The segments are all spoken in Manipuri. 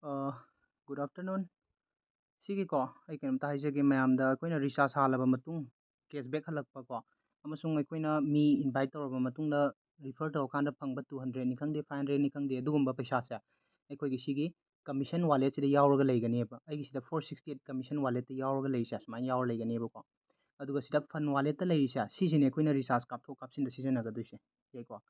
ꯒꯨꯗ ꯑꯥꯐꯇꯔꯅꯨꯟ ꯁꯤꯒꯤꯀꯣ ꯑꯩ ꯀꯩꯅꯣꯝꯇ ꯍꯥꯏꯖꯒꯦ ꯃꯌꯥꯝꯗ ꯑꯩꯈꯣꯏꯅ ꯔꯤꯆꯥꯔꯖ ꯍꯥꯜꯂꯕ ꯃꯇꯨꯡ ꯀꯦꯁꯕꯦꯛ ꯍꯜꯂꯛꯄꯀꯣ ꯑꯃꯁꯨꯡ ꯑꯩꯈꯣꯏꯅ ꯃꯤ ꯏꯟꯚꯥꯏꯠ ꯇꯧꯔꯕ ꯃꯇꯨꯡꯗ ꯔꯤꯐꯔ ꯇꯧꯔꯀꯥꯟꯗ ꯐꯪꯕ 200ꯅꯤ ꯈꯪꯗꯦ 500ꯅꯤ ꯈꯪꯗꯦ ꯑꯗꯨꯒꯨꯝꯕ ꯄꯩꯁꯥꯁꯦ ꯑꯩꯈꯣꯏꯒꯤ ꯁꯤꯒꯤ ꯀꯃꯤꯁꯟ ꯋꯥꯂꯦꯠꯁꯤꯗ ꯌꯥꯎꯔꯒ ꯂꯩꯒꯅꯦꯕ ꯑꯩꯒꯤꯁꯤꯗ 468 ꯀꯃꯤꯁꯟ ꯋꯥꯂꯦꯠꯇ ꯌꯥꯎꯔꯒ ꯂꯩꯔꯤꯁꯦ ꯁꯨꯃꯥꯏꯅ ꯌꯥꯎꯔ ꯂꯩꯒꯅꯦꯕꯀꯣ ꯑꯗꯨꯒ ꯁꯤꯗ ꯐꯟ ꯋꯥꯂꯦꯠꯇ ꯂꯩꯔꯤꯁꯦ ꯁꯤꯁꯤꯅꯦ ꯑꯩꯈꯣꯏꯅ ꯔꯤꯆꯥꯔꯖ ꯀꯥꯞꯊꯣꯛ ꯀꯥꯞꯁꯤꯟꯗ ꯁꯤꯖꯤꯟꯅꯒꯗꯣꯏꯁꯦ ꯑꯣꯀꯦꯀꯣ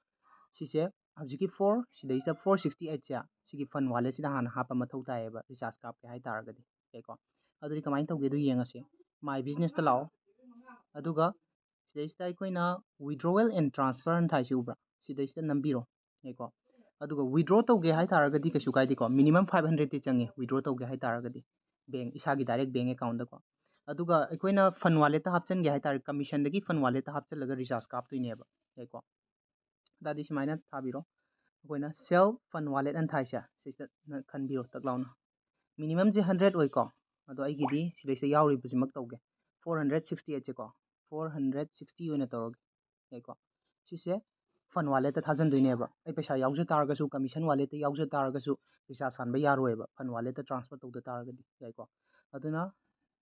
ꯁꯤꯁꯦ ꯍꯧꯖꯤꯛꯀꯤ 4 ꯁꯤꯗꯩꯁꯤꯗ 468ꯁꯦ ꯁꯤꯒꯤ ꯐꯟ ꯋꯥꯂꯦꯠꯁꯤꯗ ꯍꯥꯟꯅ ꯍꯥꯞꯄ ꯃꯊꯧ ꯇꯥꯏꯌꯦꯕ ꯔꯤꯆꯥꯔꯖ ꯀꯥꯞꯀꯦ ꯍꯥꯏ ꯇꯥꯔꯒꯗꯤ ꯑꯣꯀꯦꯀꯣ ꯑꯗꯨꯗꯤ ꯀꯃꯥꯏꯅ ꯇꯧꯒꯦꯗꯣ ꯌꯦꯡꯉꯁꯤ ꯃꯥꯏ ꯕꯤꯖꯤꯅꯦꯁꯇ ꯂꯥꯛꯑꯣ ꯑꯗꯨꯒ ꯁꯤꯗꯩꯁꯤꯗ ꯑꯩꯈꯣꯏꯅ ꯋꯤꯗ꯭ꯔꯣꯋꯦꯜ ꯑꯦꯟ ꯇ꯭ꯔꯥꯟꯁꯐꯔ ꯊꯥꯏꯁꯤ ꯎꯕ꯭ꯔꯥ ꯁꯤꯗꯩꯁꯤꯗ ꯅꯝꯕꯤꯔꯣ ꯑꯣꯀꯦꯀꯣ ꯑꯗꯨꯒ ꯋꯤꯗ꯭ꯔꯣ ꯇꯧꯒꯦ ꯍꯥꯏ ꯇꯥꯔꯒꯗꯤ ꯀꯩꯁꯨ ꯀꯥꯏꯗꯦꯀꯣ ꯃꯤꯅꯤꯃꯝ 500ꯇꯤ ꯆꯪꯉꯦ ꯋꯤꯗ꯭ꯔꯣ ꯇꯧꯒꯦ ꯍꯥꯏ ꯇꯥꯔꯒꯗꯤ ꯏꯁꯥꯒꯤ ꯗꯥꯏꯔꯦꯛ ꯕꯦꯡ ꯑꯦꯀꯥꯎꯟꯗꯀꯣ ꯑꯗꯨꯒ ꯑꯩꯈꯣꯏꯅ ꯐꯟ ꯋꯥꯂꯦꯠꯇ ꯍꯥꯞꯆꯤꯟꯒꯦ ꯍꯥꯏ ꯇꯥꯔꯦ ꯀꯃꯤꯁꯟꯗꯒꯤ ꯐꯟ ꯋꯥꯂꯦꯠꯇ ꯍꯥꯞꯆꯤꯜꯂꯒ ꯔꯤꯆꯥꯔꯖ ꯀꯥꯞꯇꯣꯏꯅꯦꯕ ꯑꯣꯀꯦꯀꯣ ꯑꯗꯨꯗꯤ ꯁꯨꯃꯥꯏꯅ ꯊꯥꯕꯤꯔꯣ ꯑꯩꯈꯣꯏꯅ ꯁꯦꯜ ꯐꯟ ꯋꯥꯂꯦꯠ ꯑꯅ ꯊꯥꯏꯁꯦ ꯁꯤꯗ ꯈꯟꯕꯤꯔꯣ ꯇꯛ ꯂꯥꯎꯅ ꯃꯤꯅꯤꯃꯝꯁꯦ 100 ꯑꯣꯏꯀꯣ ꯑꯗꯣ ꯑꯩꯒꯤꯗꯤ ꯁꯤꯗꯩꯁꯤꯗ ꯌꯥꯎꯔꯤꯕꯁꯤꯃꯛ ꯇꯧꯒꯦ 468ꯁꯦꯀꯣ 460 ꯑꯣꯏꯅ ꯇꯧꯔꯒꯦ ꯑꯣꯀꯦꯀꯣ ꯁꯤꯁꯦ ꯐꯟ ꯋꯥꯂꯦꯠꯇ ꯊꯥꯖꯤꯟꯗꯣꯏꯅꯦꯕ ꯑꯩ ꯄꯩꯁꯥ ꯌꯥꯎꯖ ꯇꯥꯔꯒꯁꯨ ꯀꯃꯤꯁꯟ ꯋꯥꯂꯦꯠꯇ ꯌꯥꯎꯖ ꯇꯥꯔꯒꯁꯨ ꯔꯤꯆꯥꯔꯖ ꯍꯥꯟꯕ ꯌꯥꯔꯣꯏꯕ ꯐꯟ ꯋꯥꯂꯦꯠꯇ ꯇ꯭ꯔꯥꯟꯁꯐꯔ ꯇꯧꯗ ꯇꯥꯔꯒꯗꯤ ꯌꯥꯏꯀꯣ ꯑꯗꯨꯅ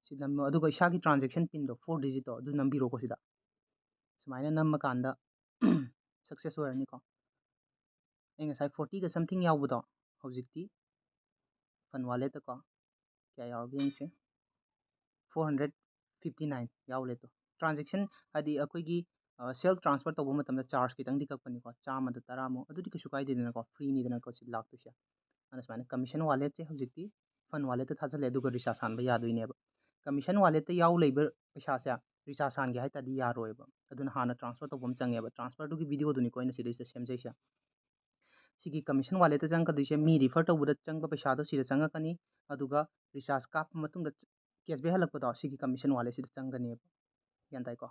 ꯁꯤ ꯅꯝꯃꯣ ꯑꯗꯨꯒ ꯏꯁꯥꯒꯤ ꯇ꯭ꯔꯥꯟꯖꯦꯛꯁꯟ ꯄꯤꯟꯗꯣ 4 ꯗꯤꯖꯤꯠꯇꯣ ꯑꯗꯨ ꯅꯝꯕꯤꯔꯣꯀꯣ ꯁꯤꯗ ꯁꯨꯃꯥꯏꯅ ꯅꯝꯃꯀꯥꯟꯗ ꯁꯛꯁꯦꯁ ꯑꯣꯏꯔꯅꯤꯀꯣ ꯑꯩ ꯉꯁꯥꯏ 40ꯒ ꯁꯝꯊꯤꯡ ꯌꯥꯎꯕꯗꯣ ꯍꯧꯖꯤꯛꯇꯤ ꯐꯟ ꯋꯥꯂꯦꯠꯇꯀꯣ ꯀꯌꯥ ꯌꯥꯎꯔꯒꯦ ꯌꯦꯡꯁꯦ 459 ꯌꯥꯎꯂꯦꯇꯣ ꯇ꯭ꯔꯥꯟꯖꯦꯛꯁꯟ ꯍꯥꯏꯗꯤ ꯑꯩꯈꯣꯏꯒꯤ ꯁꯦꯜ ꯇ꯭ꯔꯥꯟꯁꯐꯔ ꯇꯧꯕ ꯃꯇꯝꯗ ꯆꯥꯔꯖ ꯈꯤꯇꯪꯗꯤ ꯀꯛꯄꯅꯤꯀꯣ 100ꯗ 10 ꯑꯗꯨꯗꯤ ꯀꯩꯁꯨ ꯀꯥꯏꯗꯦꯗꯅꯀꯣ ꯐ꯭ꯔꯤꯅꯤꯗꯅꯀꯣ ꯁꯤ ꯂꯥꯛꯇꯣꯏꯁꯦ ꯑꯗꯨꯅ ꯁꯨꯃꯥꯏꯅ ꯀꯃꯤꯁꯟ ꯋꯥꯂꯦꯠꯁꯦ ꯍꯧꯖꯤꯛꯇꯤ ꯐꯟ ꯋꯥꯂꯦꯠꯇ ꯊꯥꯖꯤꯜꯂꯦ ꯑꯗꯨꯒ ꯔꯤꯆꯥꯔꯖ ꯍꯥꯟꯕ ꯌꯥꯗꯣꯏꯅꯦꯕ ꯀꯃꯤꯁꯟ ꯋꯥꯂꯦꯠꯇ ꯌꯥꯎ ꯂꯩꯕ ꯄꯩꯁꯥꯁꯦ ꯔꯤꯆꯥꯔꯖ ꯍꯥꯟꯒꯦ ꯍꯥꯏ ꯇꯥꯔꯗꯤ ꯌꯥꯔꯣꯏꯕ ꯑꯗꯨꯅ ꯍꯥꯟꯅ ꯇ꯭ꯔꯥꯟꯁꯐꯔ ꯇꯧꯕ ꯑꯃ ꯆꯪꯉꯦꯕ ꯇ꯭ꯔꯥꯟꯁꯐꯔꯗꯨꯒꯤ ꯚꯤꯗꯤꯑꯣꯗꯨꯅꯤꯀꯣ ꯑꯩꯅ ꯁꯤꯗꯩꯁꯤꯗ ꯁꯦꯝꯖꯩꯁꯦ ꯁꯤꯒꯤ ꯀꯃꯤꯁꯟ ꯋꯥꯂꯦꯠꯇ ꯆꯪꯉꯛꯀꯗꯣꯏꯁꯦ ꯃꯤ ꯔꯤꯐꯔ ꯇꯧꯕꯗ ꯆꯪꯕ ꯄꯩꯁꯥꯗꯣ ꯁꯤꯗ ꯆꯪꯉꯛꯀꯅꯤ ꯑꯗꯨꯒ ꯔꯤꯆꯥꯔꯖ ꯀꯥꯞꯄ ꯃꯇꯨꯡꯗ ꯀꯦꯁꯕꯦꯛ ꯍꯜꯂꯛꯄꯗꯣ ꯁꯤꯒꯤ ꯀꯃꯤꯁꯟ ꯋꯥꯂꯦꯠꯁꯤꯗ ꯆꯪꯒꯅꯦꯕ ꯒ꯭ꯌꯥꯟ ꯇꯥꯏꯀꯣ